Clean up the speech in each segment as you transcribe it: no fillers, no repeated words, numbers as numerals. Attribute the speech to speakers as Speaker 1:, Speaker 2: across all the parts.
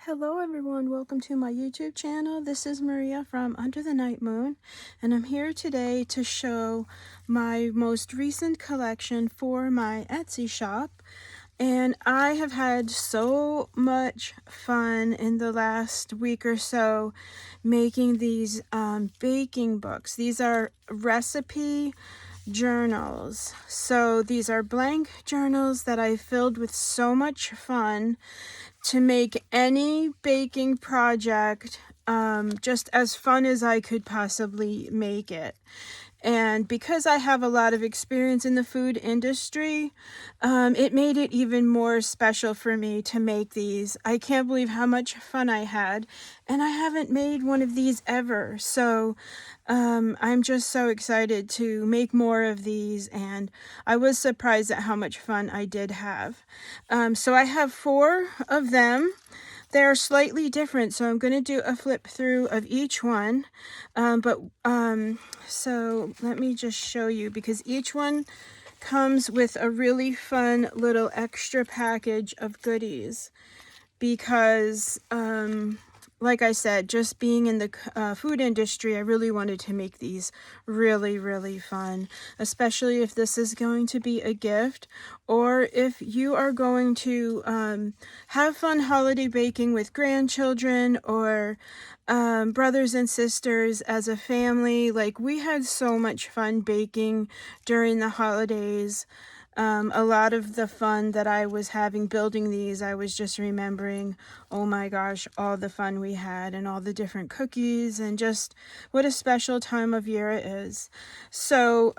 Speaker 1: Hello everyone, welcome to my YouTube channel. This is Maria from Under the Night Moon, and I'm here today to show my most recent collection for my Etsy shop. And I have had so much fun in the last week or so making these baking books. These are recipe journals. So these are blank journals that I filled with so much fun to make any baking project just as fun as I could possibly make it. And because I have a lot of experience in the food industry, it made it even more special for me to make these. I can't believe how much fun I had, and I haven't made one of these ever. So I'm just so excited to make more of these, and I was surprised at how much fun I did have. So I have 4 of them. They're slightly different, so I'm going to do a flip through of each one. So let me just show you, because each one comes with a really fun little extra package of goodies. Because, like I said, just being in the food industry, I really wanted to make these really, really fun, especially if this is going to be a gift, or if you are going to have fun holiday baking with grandchildren or brothers and sisters as a family. Like, we had so much fun baking during the holidays. A lot of the fun that I was having building these, I was just remembering, oh my gosh, all the fun we had and all the different cookies and just what a special time of year it is. So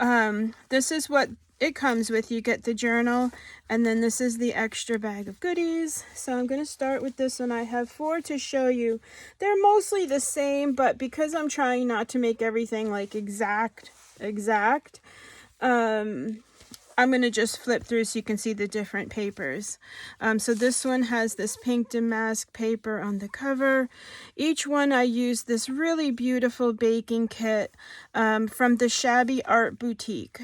Speaker 1: this is what it comes with. You get the journal, and then this is the extra bag of goodies. So I'm going to start with this one. I have 4 to show you. They're mostly the same, but because I'm trying not to make everything like exact, I'm going to just flip through so you can see the different papers. So this one has this pink damask paper on the cover. Each one I used this really beautiful baking kit from the Shabby Art Boutique.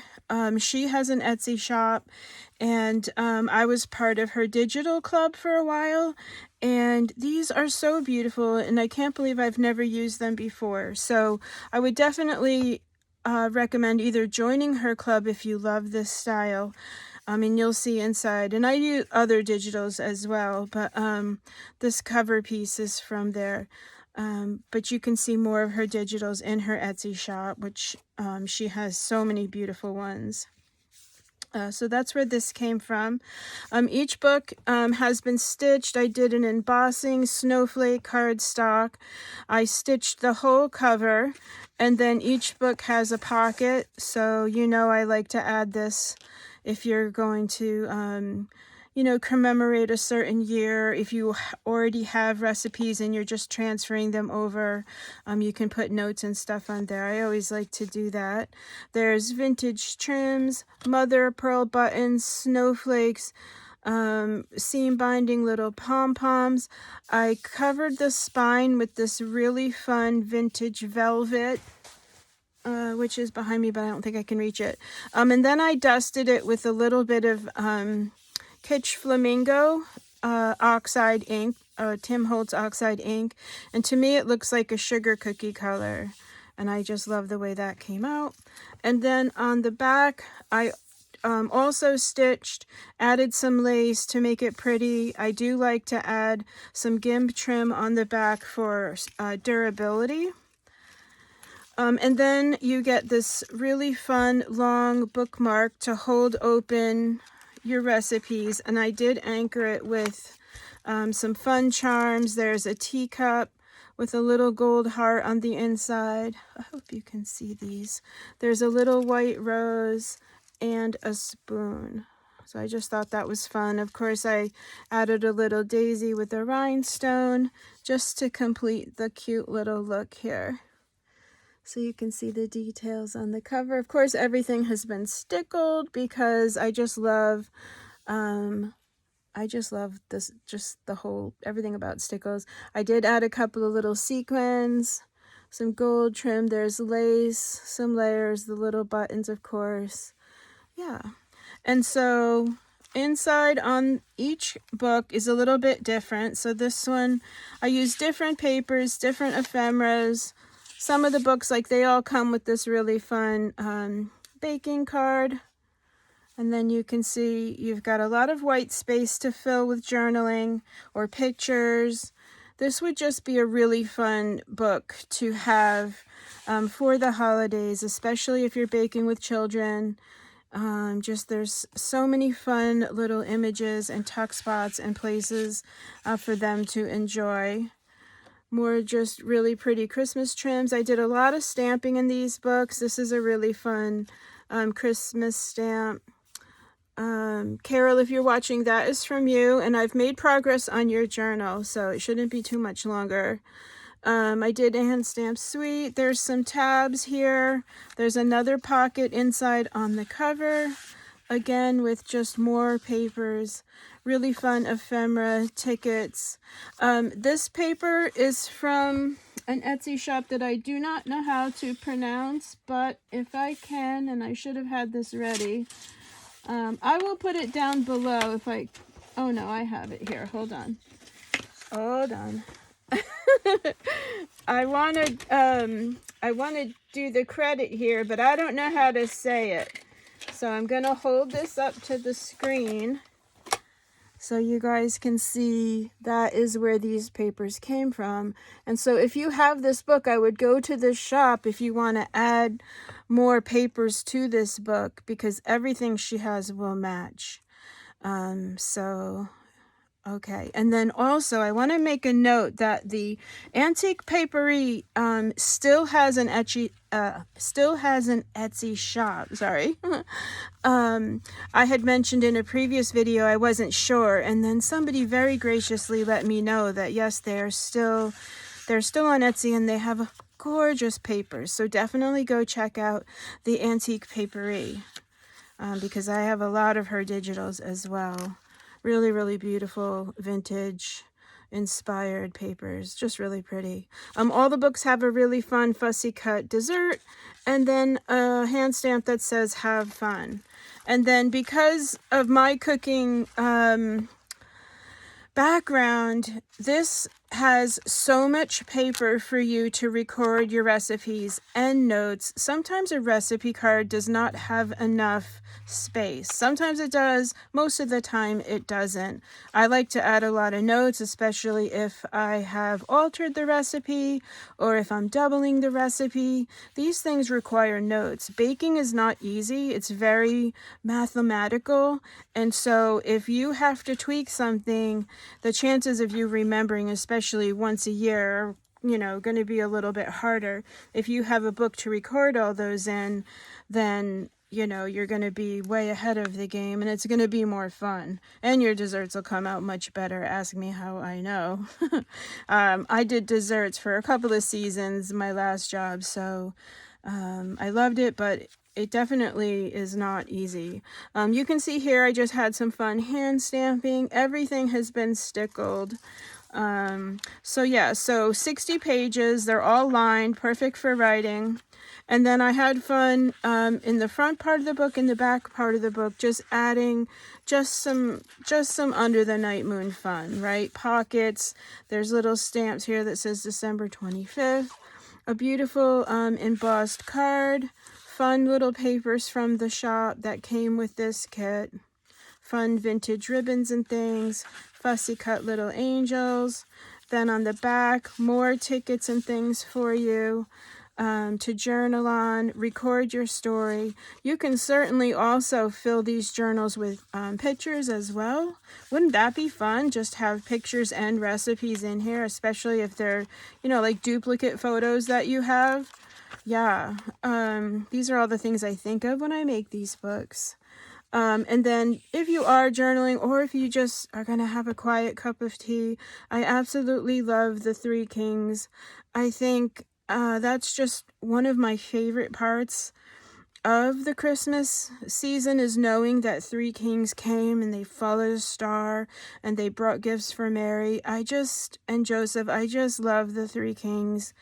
Speaker 1: She has an Etsy shop, and I was part of her digital club for a while. And these are so beautiful, and I can't believe I've never used them before. So I would definitely recommend either joining her club if you love this style, and you'll see inside, and I do other digitals as well, but this cover piece is from there. But you can see more of her digitals in her Etsy shop, which she has so many beautiful ones. So that's where this came from. Each book has been stitched. I did an embossing snowflake cardstock. I stitched the whole cover, and then each book has a pocket. So I like to add this if you're going to commemorate a certain year. If you already have recipes and you're just transferring them over, you can put notes and stuff on there. I always like to do that. There's vintage trims, mother of pearl buttons, snowflakes, seam binding little pom-poms. I covered the spine with this really fun vintage velvet, which is behind me, but I don't think I can reach it. And then I dusted it with a little bit of Kitsch Flamingo oxide ink, Tim Holtz oxide ink, and to me it looks like a sugar cookie color, and I just love the way that came out. And then on the back, I also stitched, added some lace to make it pretty. I do like to add some gimp trim on the back for durability. And then you get this really fun long bookmark to hold open your recipes, and I did anchor it with some fun charms. There's a teacup with a little gold heart on the inside. I hope you can see these. There's a little white rose and a spoon. So I just thought that was fun. Of course, I added a little daisy with a rhinestone just to complete the cute little look here. So you can see the details on the cover. Of course, everything has been stickled because I just love this, just the whole, everything about stickles. I did add a couple of little sequins, some gold trim, there's lace, some layers, the little buttons, of course. Yeah. And so inside on each book is a little bit different. So this one, I use different papers, different ephemeras. Some of the books, like they all come with this really fun baking card. And then you can see you've got a lot of white space to fill with journaling or pictures. This would just be a really fun book to have for the holidays, especially if you're baking with children. Just there's so many fun little images and tuck spots and places for them to enjoy. More just really pretty Christmas trims. I did a lot of stamping in these books. This is a really fun Christmas stamp. Carol, if you're watching, that is from you, and I've made progress on your journal, so it shouldn't be too much longer. I did a hand stamp suite. There's some tabs here. There's another pocket inside on the cover, again with just more papers. Really fun ephemera tickets. This paper is from an Etsy shop that I do not know how to pronounce, but if I can, and I should have had this ready, I will put it down below if I, oh no, I have it here. Hold on. I want to do the credit here, but I don't know how to say it. So I'm going to hold this up to the screen so you guys can see that is where these papers came from. And so if you have this book, I would go to this shop if you want to add more papers to this book, because everything she has will match. Okay, and then also I want to make a note that the Antique Paperie still has an Etsy shop. Sorry, I had mentioned in a previous video I wasn't sure, and then somebody very graciously let me know that yes, they're still on Etsy and they have gorgeous papers. So definitely go check out the Antique Paperie because I have a lot of her digitals as well. Really, really beautiful, vintage, inspired papers. Just really pretty. All the books have a really fun fussy cut dessert, and then a hand stamp that says "Have fun." And then because of my cooking background, this has so much paper for you to record your recipes and notes. Sometimes a recipe card does not have enough space. Sometimes it does. Most of the time it doesn't. I like to add a lot of notes, especially if I have altered the recipe or if I'm doubling the recipe. These things require notes. Baking is not easy. It's very mathematical. And so if you have to tweak something, the chances of you remembering, especially once a year, are going to be a little bit harder. If you have a book to record all those in, then you're going to be way ahead of the game, and it's going to be more fun, and your desserts will come out much better. Ask me how I know. I did desserts for a couple of seasons, my last job, so I loved it, but it definitely is not easy. You can see here I just had some fun hand stamping. Everything has been stickled. So 60 pages, they're all lined, perfect for writing. And then I had fun in the front part of the book, in the back part of the book, just adding just some under the night moon fun, right? Pockets. There's little stamps here that says December 25th. A beautiful embossed card. Fun little papers from the shop that came with this kit. Fun vintage ribbons and things. Fussy cut little angels. Then on the back, more tickets and things for you to journal on, record your story. You can certainly also fill these journals with pictures as well. Wouldn't that be fun? Just have pictures and recipes in here, especially if they're, like duplicate photos that you have. Yeah, these are all the things I think of when I make these books. And then if you are journaling, or if you just are going to have a quiet cup of tea, I absolutely love the Three Kings. I think that's just one of my favorite parts of the Christmas season, is knowing that three kings came and they followed a star and they brought gifts for Mary. And Joseph. I just love the Three Kings.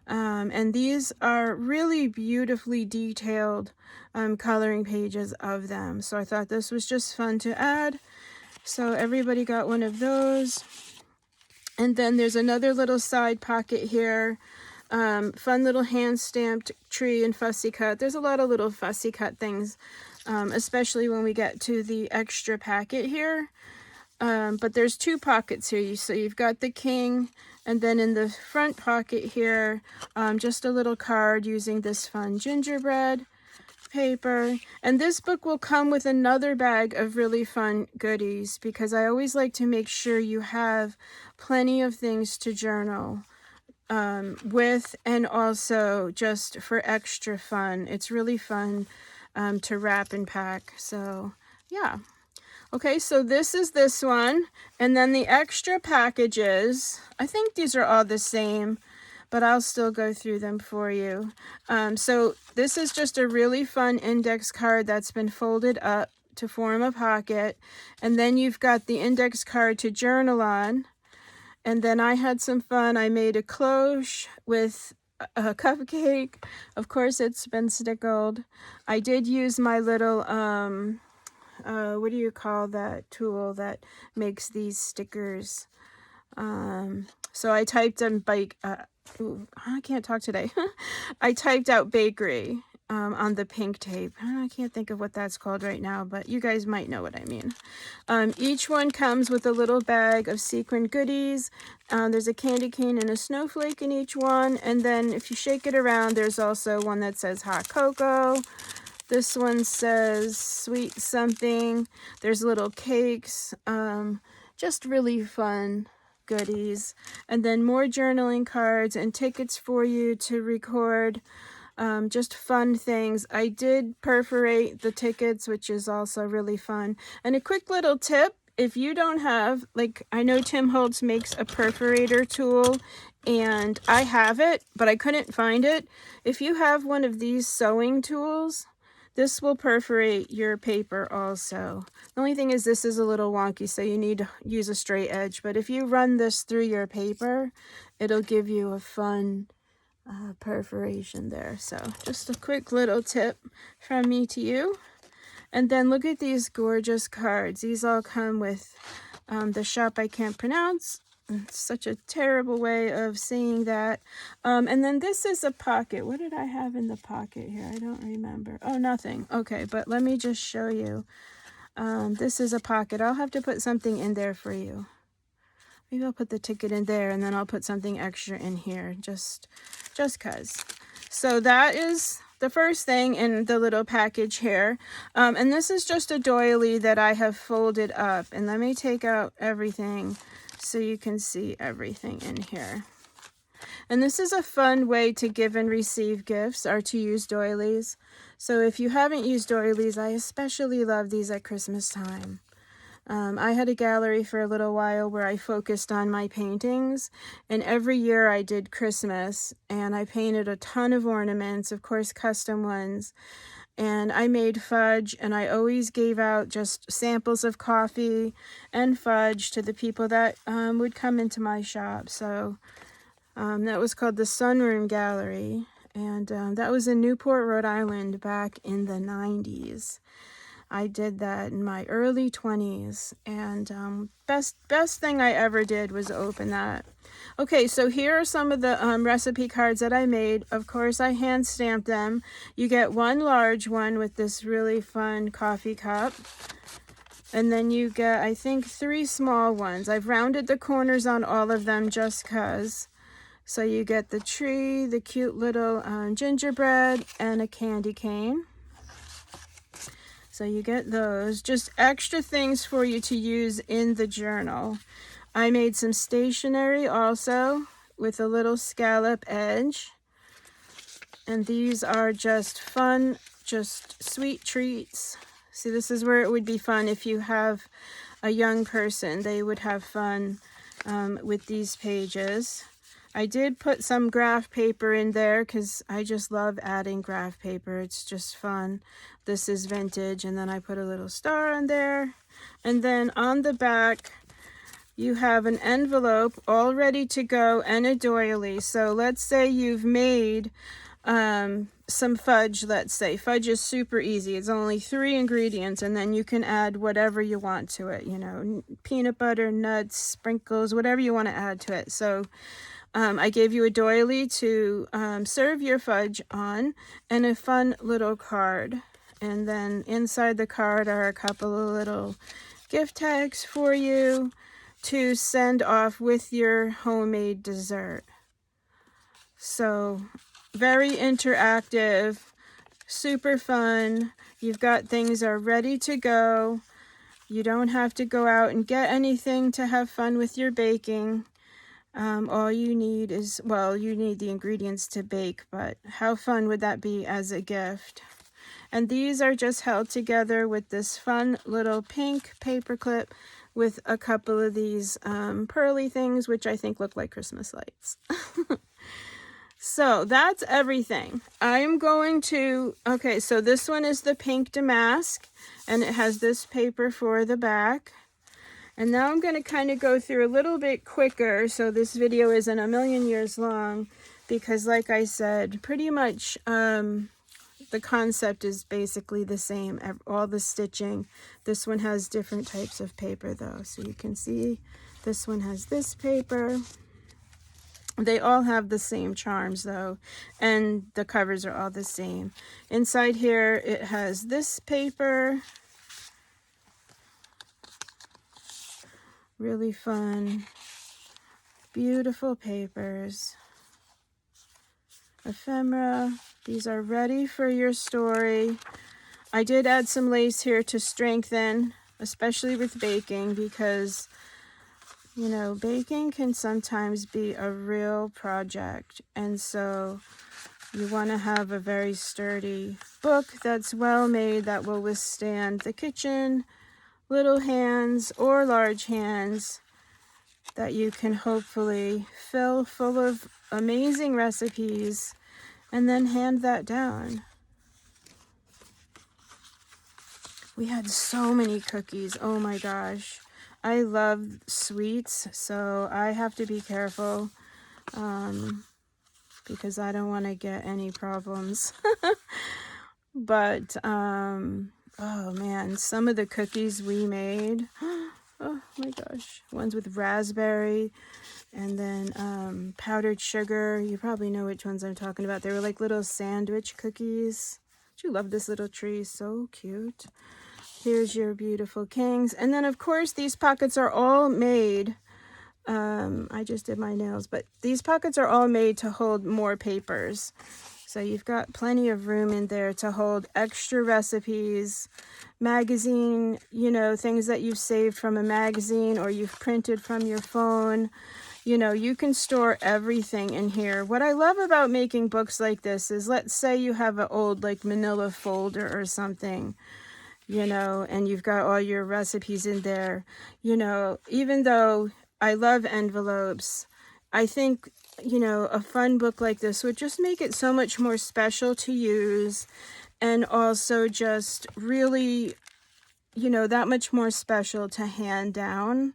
Speaker 1: And these are really beautifully detailed coloring pages of them. So I thought this was just fun to add. So everybody got one of those. And then there's another little side pocket here. Fun little hand stamped tree and fussy cut. There's a lot of little fussy cut things, especially when we get to the extra packet here. But there's two pockets here. So you've got the king, and then in the front pocket here, just a little card using this fun gingerbread paper. And this book will come with another bag of really fun goodies, because I always like to make sure you have plenty of things to journal with, and also just for extra fun. It's really fun to wrap and pack. So yeah. Okay, so this is this one, and then the extra packages, I think these are all the same, but I'll still go through them for you. So this is just a really fun index card that's been folded up to form a pocket, and then you've got the index card to journal on. And then I had some fun. I made a cloche with a cupcake. Of course, it's been stickled. I did use my little what do you call that tool that makes these stickers? So I typed in I can't talk today. I typed out bakery on the pink tape. I can't think of what that's called right now, but you guys might know what I mean. Each one comes with a little bag of sequin goodies. There's a candy cane and a snowflake in each one, and then if you shake it around, there's also one that says hot cocoa. This one says sweet something. There's little cakes, just really fun goodies. And then more journaling cards and tickets for you to record, just fun things. I did perforate the tickets, which is also really fun. And a quick little tip, if you don't have, like, I know Tim Holtz makes a perforator tool, and I have it, but I couldn't find it. If you have one of these sewing tools, this will perforate your paper also. The only thing is this is a little wonky, so you need to use a straight edge. But if you run this through your paper, it'll give you a fun perforation there. So just a quick little tip from me to you. And then look at these gorgeous cards. These all come with the shop I can't pronounce. It's such a terrible way of saying that. And then this is a pocket. What did I have in the pocket here? I don't remember. Oh, nothing. Okay, but let me just show you. This is a pocket. I'll have to put something in there for you. Maybe I'll put the ticket in there, and then I'll put something extra in here, just cause. So that is the first thing in the little package here. And this is just a doily that I have folded up. And let me take out everything so you can see everything in here. And this is a fun way to give and receive gifts, or to use doilies. So if you haven't used doilies, I especially love these at Christmas time. I had a gallery for a little while where I focused on my paintings, and every year I did Christmas, and I painted a ton of ornaments, of course custom ones, and I made fudge, and I always gave out just samples of coffee and fudge to the people that would come into my shop. So that was called the Sunroom Gallery, and that was in Newport, Rhode Island back in the 90s. I did that in my early 20s, and best thing I ever did was open that. Okay, so here are some of the recipe cards that I made. Of course, I hand stamped them. You get one large one with this really fun coffee cup, and then you get, I think, 3 small ones. I've rounded the corners on all of them just cause. So you get the tree, the cute little gingerbread, and a candy cane. So you get those, just extra things for you to use in the journal. I made some stationery also with a little scallop edge. And these are just fun, just sweet treats. See, this is where it would be fun if you have a young person. They would have fun with these pages. I did put some graph paper in there because I just love adding graph paper. It's just fun. This is vintage, and then I put a little star on there. And then on the back, you have an envelope all ready to go and a doily. So let's say you've made some fudge. Let's say fudge is super easy. It's only 3 ingredients, and then you can add whatever you want to it, you know, peanut butter, nuts, sprinkles, whatever you want to add to it. So I gave you a doily to serve your fudge on, and a fun little card. And then inside the card are a couple of little gift tags for you to send off with your homemade dessert. So very interactive, super fun. You've got things are ready to go. You don't have to go out and get anything to have fun with your baking. All you need is, well, you need the ingredients to bake, but how fun would that be as a gift? And these are just held together with this fun little pink paper clip with a couple of these pearly things, which I think look like Christmas lights. So that's everything. I'm going to, okay, so this one is the pink damask, and it has this paper for the back. And now I'm going to kind of go through a little bit quicker, so this video isn't a million years long, because like I said, pretty much the concept is basically the same, all the stitching. This one has different types of paper though, so you can see this one has this paper. They all have the same charms though, and the covers are all the same. Inside here it has this paper. Really fun, beautiful papers. Ephemera. These are ready for your story. I did add some lace here to strengthen, especially with baking, because you know, baking can sometimes be a real project, and so you want to have a very sturdy book that's well made, that will withstand the kitchen, little hands or large hands, that you can hopefully fill full of amazing recipes and then hand that down. We had so many cookies, oh my gosh. I love sweets, so I have to be careful because I don't want to get any problems. But, oh man, some of the cookies we made, oh my gosh, ones with raspberry and then powdered sugar. You probably know which ones I'm talking about. They were like little sandwich cookies. Do you love this little tree? So cute. Here's your beautiful kings. And then, of course, these pockets are all made. I just did my nails, but these pockets are all made to hold more papers. So you've got plenty of room in there to hold extra recipes, magazine, you know, things that you've saved from a magazine or you've printed from your phone. You know, you can store everything in here. What I love about making books like this is, let's say you have an old like manila folder or something, you know, and you've got all your recipes in there. You know, even though I love envelopes, I think, you know, a fun book like this would just make it so much more special to use, and also just really, you know, that much more special to hand down.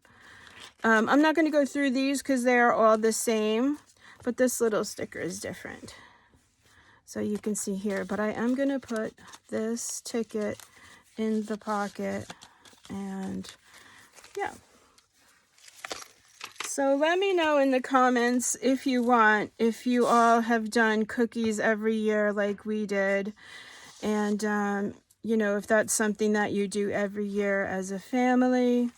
Speaker 1: I'm not going to go through these because they are all the same, but this little sticker is different. So you can see here, but I am going to put this ticket in the pocket, and yeah. So let me know in the comments if you want, if you all have done cookies every year like we did, and you know, if that's something that you do every year as a family.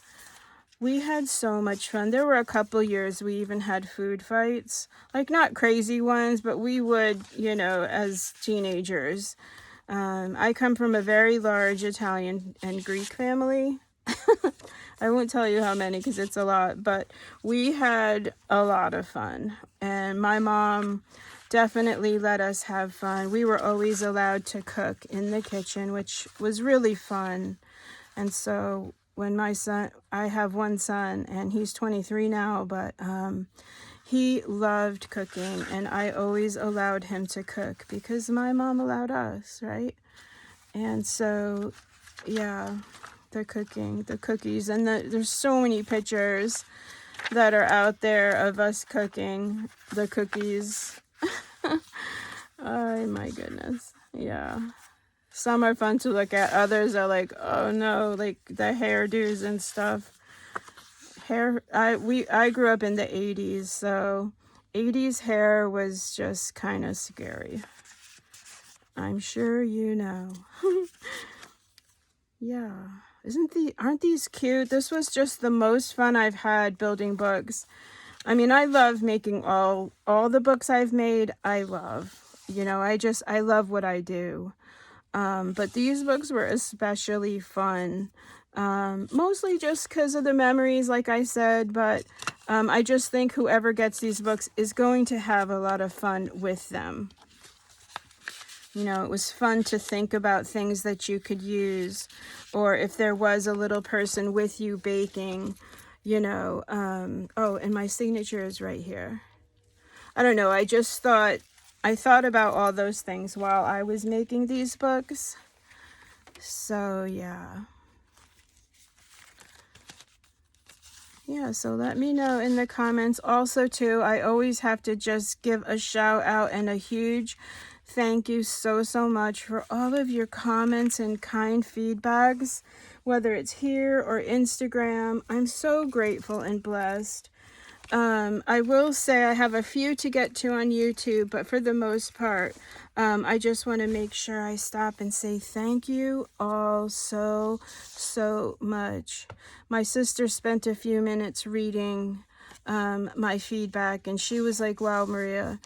Speaker 1: We had so much fun. There were a couple years we even had food fights, like not crazy ones, but we would, you know, as teenagers. I come from a very large Italian and Greek family. I won't tell you how many because it's a lot, but we had a lot of fun. And my mom definitely let us have fun. We were always allowed to cook in the kitchen, which was really fun. And so when my son, I have one son and he's 23 now, but he loved cooking, and I always allowed him to cook because my mom allowed us, right? And so, yeah, the cooking, the cookies, and there's so many pictures. that are out there of us cooking the cookies. Oh my goodness. Yeah. Some are fun to look at. Others are like, oh no, like the hairdos and stuff. I grew up in the 80s, so 80s hair was just kind of scary. I'm sure you know. Yeah. Aren't these cute? This was just the most fun I've had building books. I mean, I love making all the books I've made. I love. You know, I love what I do. But these books were especially fun. Mostly just because of the memories, like I said, but I just think whoever gets these books is going to have a lot of fun with them. You know, it was fun to think about things that you could use, or if there was a little person with you baking, you know. Oh, and my signature is right here. I don't know, I thought about all those things while I was making these books. So, yeah. Yeah, so let me know in the comments. Also, too, I always have to just give a shout out and a huge thank you so much for all of your comments and kind feedbacks, whether it's here or Instagram. I'm so grateful and blessed. I will say I have a few to get to on YouTube, but for the most part, I just want to make sure I stop and say thank you all so much. My sister spent a few minutes reading my feedback, and she was like, wow, Maria.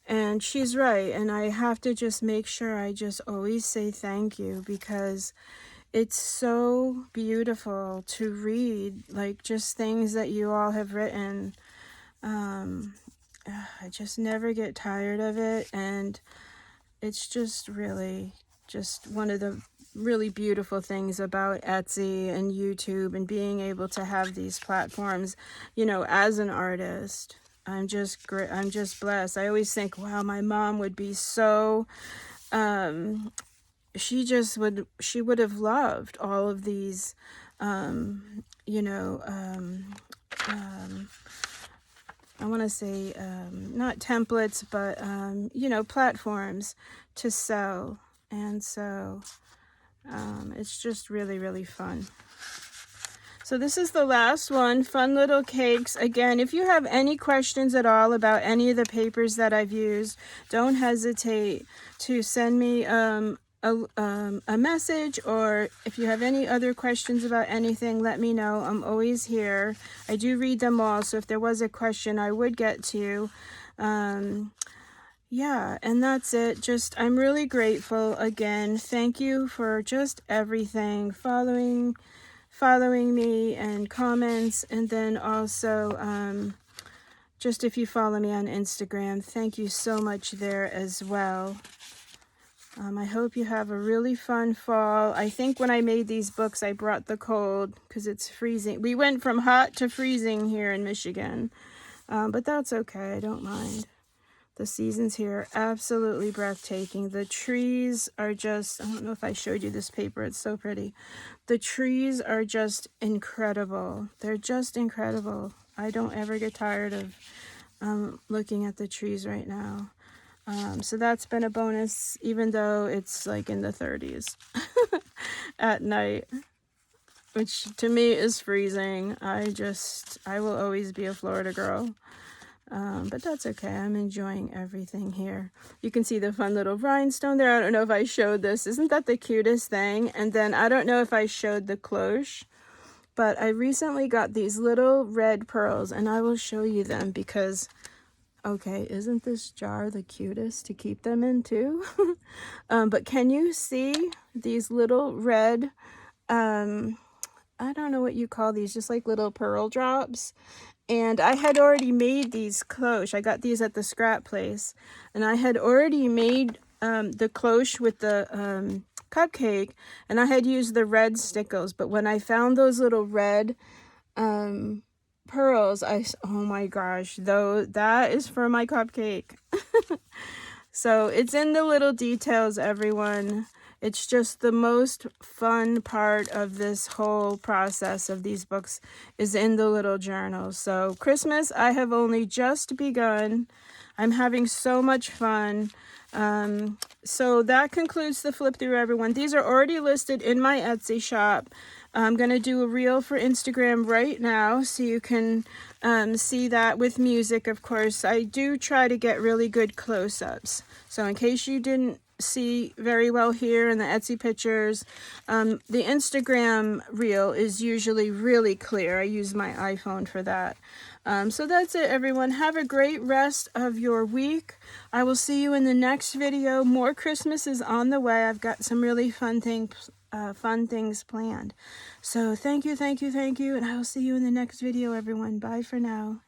Speaker 1: And she's right. And I have to just make sure I just always say thank you, because it's so beautiful to read, like just things that you all have written. I just never get tired of it, and it's just really just one of the really beautiful things about Etsy and YouTube and being able to have these platforms, you know, as an artist. I'm just blessed. I always think, wow, my mom would be so she would have loved all of these you know, I want to say not templates, but you know, platforms to sell. And so it's just really fun. So this is the last one, Fun Little Cakes. Again, if you have any questions at all about any of the papers that I've used, don't hesitate to send me a message, or if you have any other questions about anything, let me know. I'm always here. I do read them all, so if there was a question, I would get to. Yeah, and that's it. Just, I'm really grateful. Again, thank you for just everything, following me and comments, and then also just if you follow me on Instagram, thank you so much there as well. I hope you have a really fun fall. I think when I made these books, I brought the cold because it's freezing. We went from hot to freezing here in Michigan, but that's okay. I don't mind. The seasons here are absolutely breathtaking. The trees are just, I don't know if I showed you this paper. It's so pretty. The trees are just incredible. They're just incredible. I don't ever get tired of looking at the trees right now. So that's been a bonus, even though it's like in the 30s at night, which to me is freezing. I will always be a Florida girl. But that's okay. I'm enjoying everything here. You can see the fun little rhinestone there. I don't know if I showed this. Isn't that the cutest thing? And then I don't know if I showed the cloche, but I recently got these little red pearls, and I will show you them because, okay, isn't this jar the cutest to keep them in too? But can you see these little red, I don't know what you call these, just like little pearl drops. And I had already made these cloche. I got these at the scrap place. And I had already made the cloche with the cupcake. And I had used the red stickles. But when I found those little red pearls, oh my gosh, though, that is for my cupcake. So it's in the little details, everyone. It's just the most fun part of this whole process of these books is in the little journal. So Christmas, I have only just begun. I'm having so much fun. So that concludes the flip through, everyone. These are already listed in my Etsy shop. I'm going to do a reel for Instagram right now so you can see that with music, of course. I do try to get really good close-ups. So in case you didn't see very well here in the Etsy pictures, the Instagram reel is usually really clear. I use my iPhone for that. So that's it, everyone. Have a great rest of your week. I will see you in the next video. More Christmas is on the way. I've got some really fun things planned. So thank you, and I will see you in the next video, everyone. Bye for now.